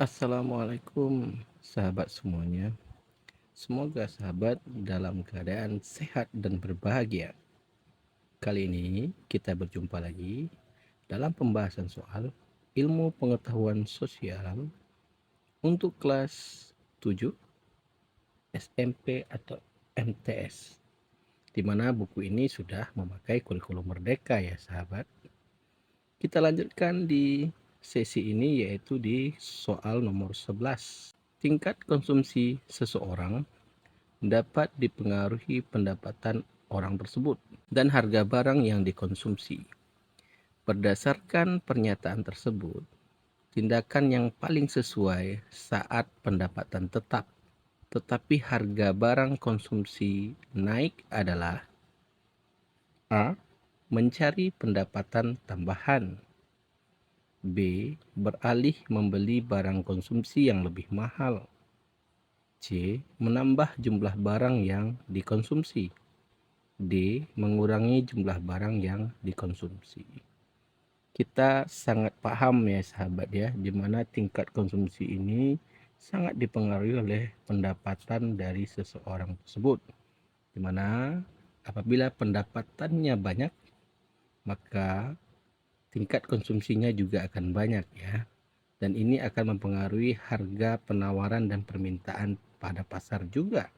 Assalamualaikum sahabat semuanya. Semoga sahabat dalam keadaan sehat dan berbahagia. Kali ini kita berjumpa lagi dalam pembahasan soal ilmu pengetahuan sosial untuk kelas 7 SMP atau MTS. Di mana buku ini sudah memakai kurikulum merdeka ya sahabat. Kita lanjutkan di sesi ini yaitu di soal nomor 11. Tingkat konsumsi seseorang dapat dipengaruhi pendapatan orang tersebut dan harga barang yang dikonsumsi. Berdasarkan pernyataan tersebut, tindakan yang paling sesuai saat pendapatan tetap tetapi harga barang konsumsi naik adalah A. Mencari pendapatan tambahan, B. Beralih membeli barang konsumsi yang lebih mahal, C. Menambah jumlah barang yang dikonsumsi, D. Mengurangi jumlah barang yang dikonsumsi. Kita sangat paham ya sahabat ya, di mana tingkat konsumsi ini sangat dipengaruhi oleh pendapatan dari seseorang tersebut. Di mana apabila pendapatannya banyak, maka tingkat konsumsinya juga akan banyak ya. Dan ini akan mempengaruhi harga penawaran dan permintaan pada pasar juga.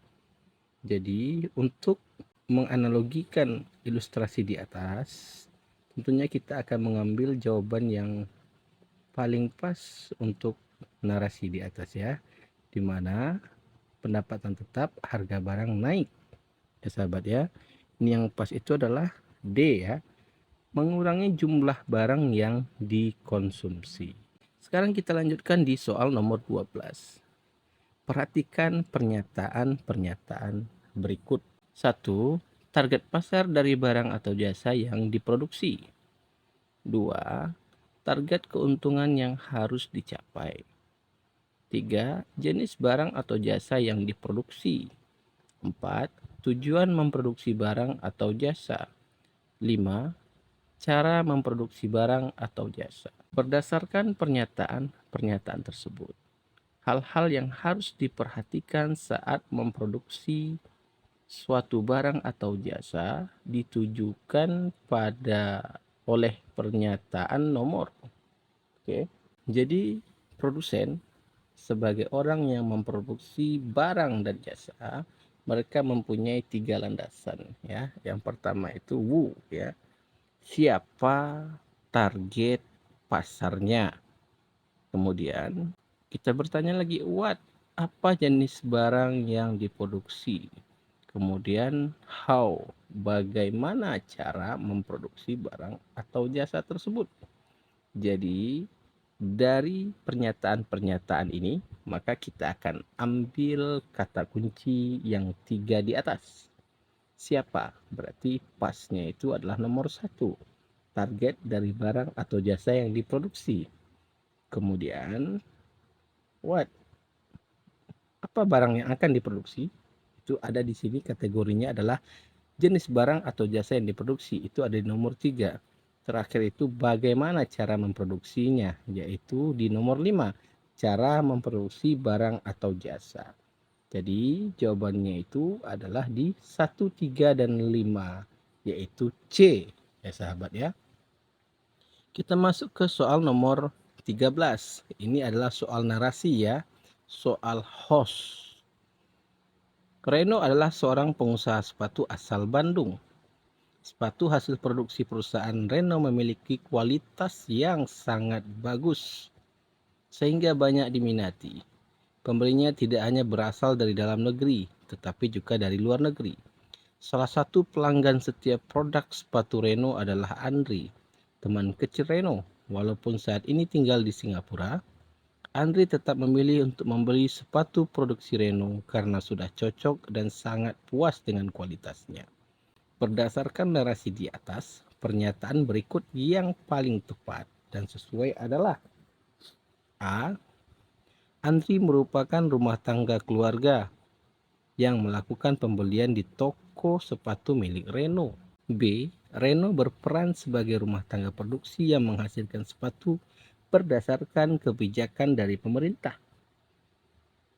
Jadi untuk menganalogikan ilustrasi di atas, tentunya kita akan mengambil jawaban yang paling pas untuk narasi di atas ya, di mana pendapatan tetap, harga barang naik ya sahabat ya. Ini yang pas itu adalah D ya, mengurangi jumlah barang yang dikonsumsi. Sekarang kita lanjutkan di soal nomor 12. Perhatikan pernyataan-pernyataan berikut. 1. Target pasar dari barang atau jasa yang diproduksi. 2. Target keuntungan yang harus dicapai. 3. Jenis barang atau jasa yang diproduksi. 4. Tujuan memproduksi barang atau jasa. 5. Cara memproduksi barang atau jasa. Berdasarkan pernyataan-pernyataan tersebut, hal-hal yang harus diperhatikan saat memproduksi suatu barang atau jasa ditujukan pada oleh pernyataan nomor. Oke. Jadi produsen sebagai orang yang memproduksi barang dan jasa, mereka mempunyai 3 landasan ya. Yang pertama itu who ya. Siapa target pasarnya? Kemudian kita bertanya lagi what, apa jenis barang yang diproduksi? Kemudian how, bagaimana cara memproduksi barang atau jasa tersebut. Jadi dari pernyataan-pernyataan ini maka kita akan ambil kata kunci yang 3 di atas. Siapa? Berarti pasnya itu adalah nomor 1. Target dari barang atau jasa yang diproduksi. Kemudian what, apa barang yang akan diproduksi? Itu ada di sini, kategorinya adalah jenis barang atau jasa yang diproduksi, itu ada di nomor 3. Terakhir itu bagaimana cara memproduksinya, yaitu di nomor 5. Cara memproduksi barang atau jasa. Jadi jawabannya itu adalah di 1, 3, dan 5, yaitu C ya sahabat ya. Kita masuk ke soal nomor 13. Ini adalah soal narasi ya, soal host. Reno adalah seorang pengusaha sepatu asal Bandung. Sepatu hasil produksi perusahaan Reno memiliki kualitas yang sangat bagus, sehingga banyak diminati. Pembelinya tidak hanya berasal dari dalam negeri, tetapi juga dari luar negeri. Salah satu pelanggan setiap produk sepatu Reno adalah Andri, teman kecil Reno. Walaupun saat ini tinggal di Singapura, Andri tetap memilih untuk membeli sepatu produksi Reno karena sudah cocok dan sangat puas dengan kualitasnya. Berdasarkan narasi di atas, pernyataan berikut yang paling tepat dan sesuai adalah A. Andri merupakan rumah tangga keluarga yang melakukan pembelian di toko sepatu milik Reno. B. Reno berperan sebagai rumah tangga produksi yang menghasilkan sepatu berdasarkan kebijakan dari pemerintah.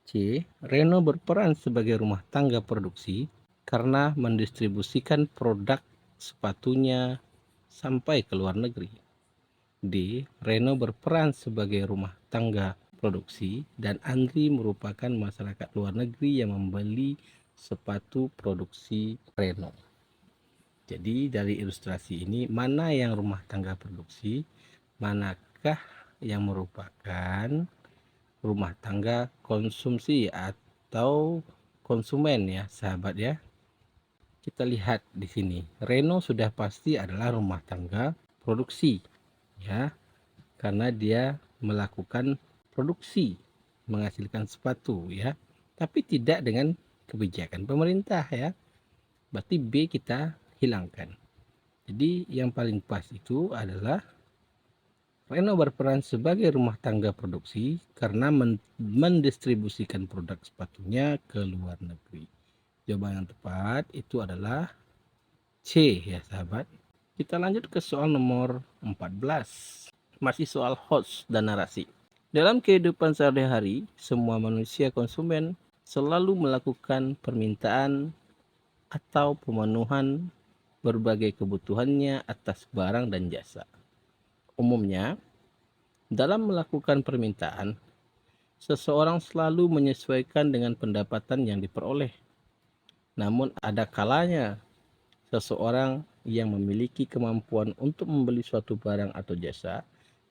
C. Reno berperan sebagai rumah tangga produksi karena mendistribusikan produk sepatunya sampai ke luar negeri. D. Reno berperan sebagai rumah tangga produksi dan Andri merupakan masyarakat luar negeri yang membeli sepatu produksi Reno. Jadi dari ilustrasi ini, mana yang rumah tangga produksi, manakah yang merupakan rumah tangga konsumsi atau konsumen ya sahabat ya. Kita lihat di sini, Reno sudah pasti adalah rumah tangga produksi ya, karena dia melakukan produksi menghasilkan sepatu ya, tapi tidak dengan kebijakan pemerintah ya. Berarti B kita hilangkan. Jadi yang paling pas itu adalah Reno berperan sebagai rumah tangga produksi karena mendistribusikan produk sepatunya ke luar negeri. Jawaban yang tepat itu adalah C ya sahabat. Kita lanjut ke soal nomor 14. Masih soal host dan narasi. Dalam kehidupan sehari-hari, semua manusia konsumen selalu melakukan permintaan atau pemenuhan berbagai kebutuhannya atas barang dan jasa. Umumnya, dalam melakukan permintaan, seseorang selalu menyesuaikan dengan pendapatan yang diperoleh. Namun ada kalanya seseorang yang memiliki kemampuan untuk membeli suatu barang atau jasa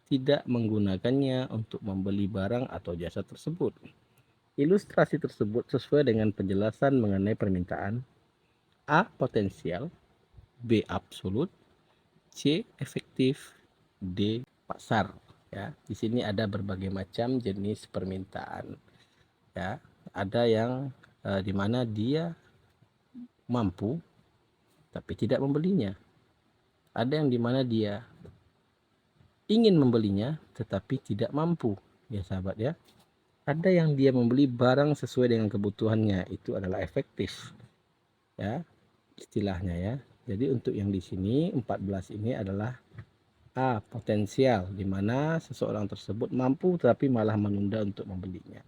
tidak menggunakannya untuk membeli barang atau jasa tersebut. Ilustrasi tersebut sesuai dengan penjelasan mengenai permintaan. A. Potensial, B. Absolut, C. Efektif, D. Pasar. Ya, di sini ada berbagai macam jenis permintaan. Ya, ada yang di mana dia mampu tapi tidak membelinya. Ada yang di mana dia ingin membelinya tetapi tidak mampu, ya sahabat ya. Ada yang dia membeli barang sesuai dengan kebutuhannya, itu adalah efektif. Ya, istilahnya ya. Jadi untuk yang di sini 14 ini adalah A. Potensial, di mana seseorang tersebut mampu tapi malah menunda untuk membelinya.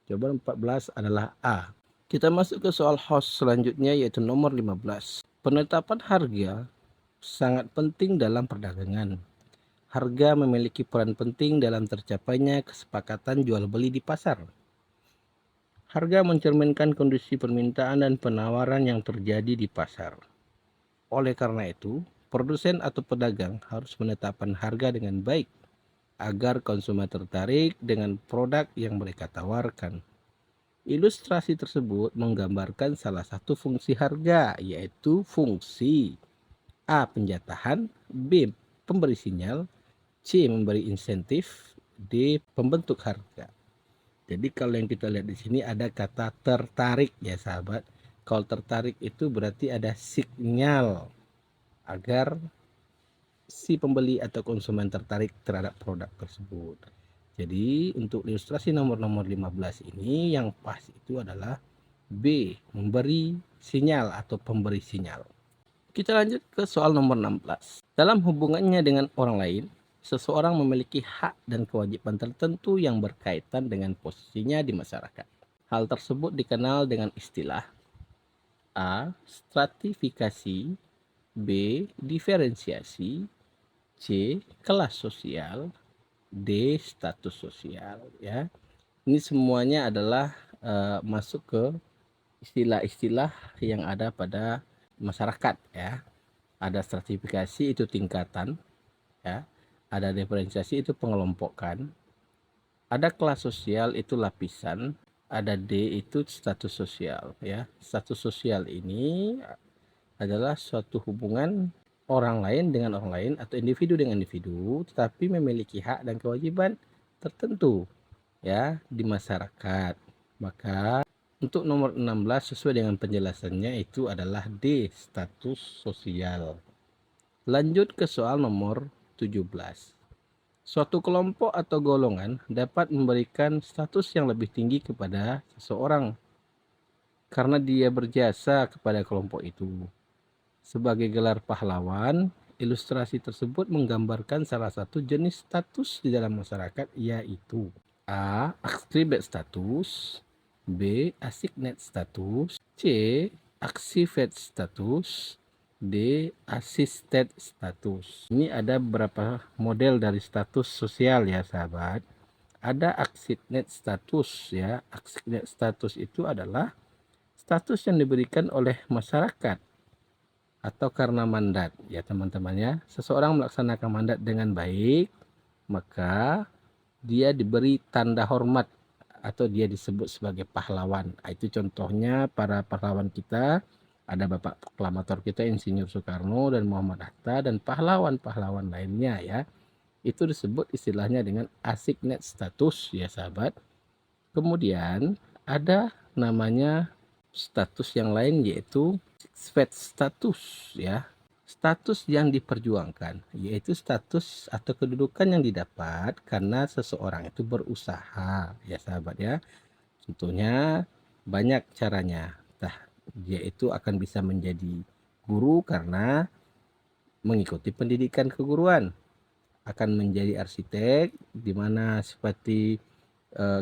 Jawaban 14 adalah A. Kita masuk ke soal host selanjutnya yaitu nomor 15. Penetapan harga sangat penting dalam perdagangan. Harga memiliki peran penting dalam tercapainya kesepakatan jual beli di pasar. Harga mencerminkan kondisi permintaan dan penawaran yang terjadi di pasar. Oleh karena itu, produsen atau pedagang harus menetapkan harga dengan baik agar konsumen tertarik dengan produk yang mereka tawarkan. Ilustrasi tersebut menggambarkan salah satu fungsi harga, yaitu fungsi A. Penjatahan, B. Pemberi sinyal, C. Memberi insentif, D. Pembentuk harga. Jadi kalau yang kita lihat di sini ada kata tertarik ya sahabat. Kalau tertarik itu berarti ada sinyal agar si pembeli atau konsumen tertarik terhadap produk tersebut. Jadi untuk ilustrasi nomor 15 ini yang pas itu adalah B. Memberi sinyal atau pemberi sinyal. Kita lanjut ke soal nomor 16. Dalam hubungannya dengan orang lain, seseorang memiliki hak dan kewajiban tertentu yang berkaitan dengan posisinya di masyarakat. Hal tersebut dikenal dengan istilah A. Stratifikasi, B. Diferensiasi, C. Kelas sosial, D. Status sosial. Ya, ini semuanya adalah masuk ke istilah-istilah yang ada pada masyarakat ya. Ada stratifikasi itu tingkatan ya. Ada diferensiasi itu pengelompokan. Ada kelas sosial itu lapisan. Ada D itu status sosial ya. Status sosial ini adalah suatu hubungan orang lain dengan orang lain atau individu dengan individu tetapi memiliki hak dan kewajiban tertentu ya di masyarakat. Maka untuk nomor 16 sesuai dengan penjelasannya itu adalah D. Status sosial. Lanjut ke soal nomor 17. Suatu kelompok atau golongan dapat memberikan status yang lebih tinggi kepada seseorang karena dia berjasa kepada kelompok itu. Sebagai gelar pahlawan, Ilustrasi tersebut menggambarkan salah satu jenis status di dalam masyarakat, yaitu A. Attribute status, B. Assigned status, C. Activate status, D. Assisted status. Ini ada beberapa model dari status sosial ya sahabat. Ada assigned status ya. Assigned status itu adalah status yang diberikan oleh masyarakat atau karena mandat ya teman-teman ya. Seseorang melaksanakan mandat dengan baik, maka dia diberi tanda hormat atau dia disebut sebagai pahlawan. Itu contohnya para pahlawan kita, ada Bapak Proklamator kita Insinyur Soekarno dan Muhammad Hatta dan pahlawan-pahlawan lainnya ya. Itu disebut istilahnya dengan assigned status ya sahabat. Kemudian ada namanya status yang lain yaitu fat status ya. Status yang diperjuangkan yaitu status atau kedudukan yang didapat karena seseorang itu berusaha ya sahabat ya. Contohnya banyak caranya. Dia itu akan bisa menjadi guru karena mengikuti pendidikan keguruan, akan menjadi arsitek di mana seperti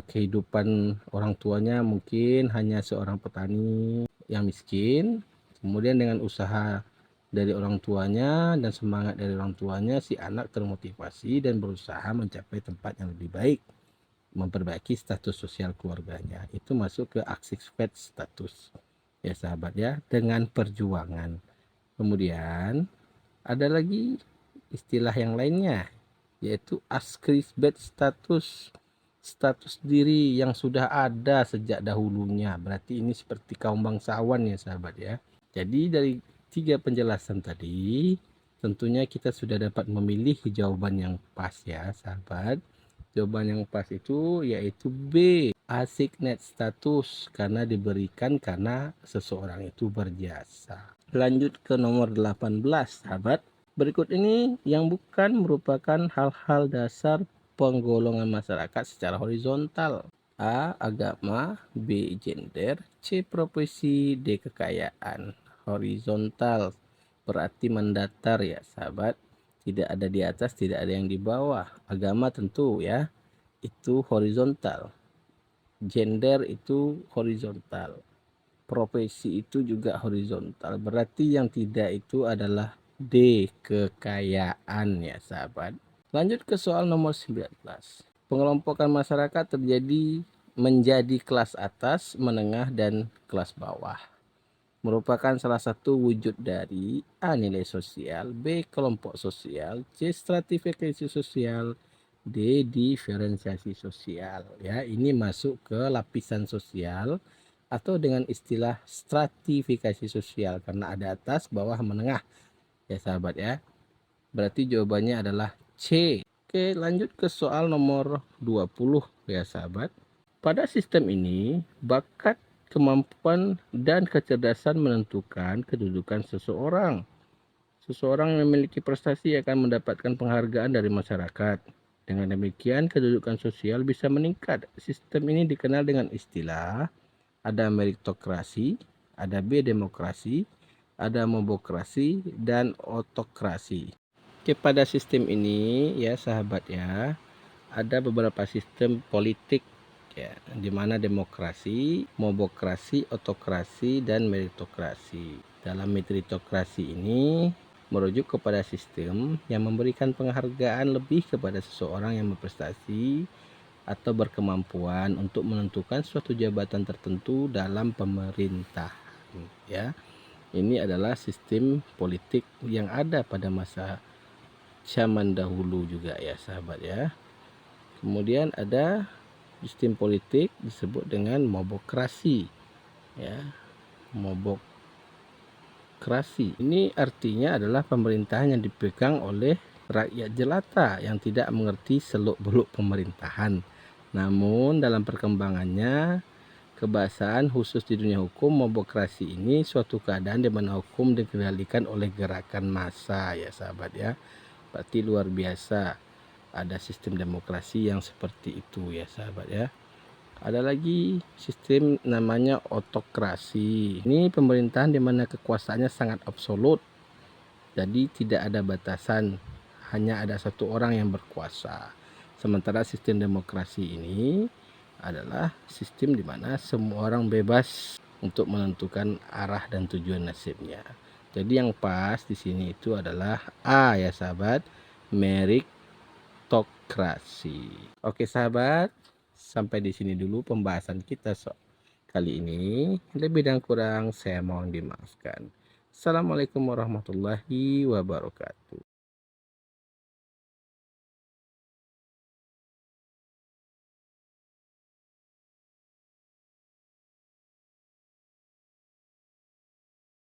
kehidupan orang tuanya mungkin hanya seorang petani yang miskin, kemudian dengan usaha dari orang tuanya dan semangat dari orang tuanya, si anak termotivasi dan berusaha mencapai tempat yang lebih baik, memperbaiki status sosial keluarganya. Itu masuk ke activate status ya sahabat ya, dengan perjuangan. Kemudian ada lagi istilah yang lainnya yaitu ascribed status, status diri yang sudah ada sejak dahulunya. Berarti ini seperti kaum bangsawan ya sahabat ya. Jadi dari 3 penjelasan tadi tentunya kita sudah dapat memilih jawaban yang pas ya sahabat. Jawaban yang pas itu yaitu B, assigned status, karena diberikan karena seseorang itu berjasa. Lanjut ke nomor 18 sahabat. Berikut ini yang bukan merupakan hal-hal dasar penggolongan masyarakat secara horizontal. A. Agama, B. Gender, C. Profesi, D. Kekayaan. Horizontal berarti mendatar ya sahabat. Tidak ada di atas, tidak ada yang di bawah. Agama tentu ya, itu horizontal. Gender itu horizontal. Profesi itu juga horizontal. Berarti yang tidak itu adalah D, kekayaan ya sahabat. Lanjut ke soal nomor 19. Pengelompokan masyarakat terjadi menjadi kelas atas, menengah, dan kelas bawah. Merupakan salah satu wujud dari A. Nilai sosial, B. Kelompok sosial, C. Stratifikasi sosial, D. Diferensiasi sosial. Ya, ini masuk ke lapisan sosial atau dengan istilah stratifikasi sosial karena ada atas, bawah, menengah ya sahabat ya. Berarti jawabannya adalah C. Oke, lanjut ke soal nomor 20 ya sahabat. Pada sistem ini, bakat, kemampuan, dan kecerdasan menentukan kedudukan seseorang. Seseorang yang memiliki prestasi akan mendapatkan penghargaan dari masyarakat. Dengan demikian, kedudukan sosial bisa meningkat. Sistem ini dikenal dengan istilah ada meritokrasi, ada B demokrasi, ada mobokrasi, dan otokrasi. Oke, pada sistem ini ya sahabat ya, ada beberapa sistem politik ya, di mana demokrasi, mobokrasi, otokrasi, dan meritokrasi. Dalam meritokrasi ini merujuk kepada sistem yang memberikan penghargaan lebih kepada seseorang yang berprestasi atau berkemampuan untuk menentukan suatu jabatan tertentu dalam pemerintahan ya. Ini adalah sistem politik yang ada pada masa zaman dahulu juga ya sahabat ya. Kemudian ada sistem politik disebut dengan mobokrasi ya. Mobokrasi ini artinya adalah pemerintahan yang dipegang oleh rakyat jelata yang tidak mengerti seluk-beluk pemerintahan. Namun dalam perkembangannya kebahasaan khusus di dunia hukum, mobokrasi ini suatu keadaan di mana hukum dikendalikan oleh gerakan massa ya sahabat ya. Berarti luar biasa ada sistem demokrasi yang seperti itu ya sahabat ya. Ada lagi sistem namanya otokrasi. Ini pemerintahan di mana kekuasaannya sangat absolut Jadi tidak ada batasan, hanya ada satu orang yang berkuasa. Sementara sistem demokrasi ini adalah sistem di mana semua orang bebas untuk menentukan arah dan tujuan nasibnya. Jadi yang pas di sini itu adalah A ya sahabat, meritokrasi. Oke sahabat, sampai di sini dulu pembahasan kita kali ini. Lebih dan kurang saya mohon dimaafkan. Assalamualaikum warahmatullahi wabarakatuh.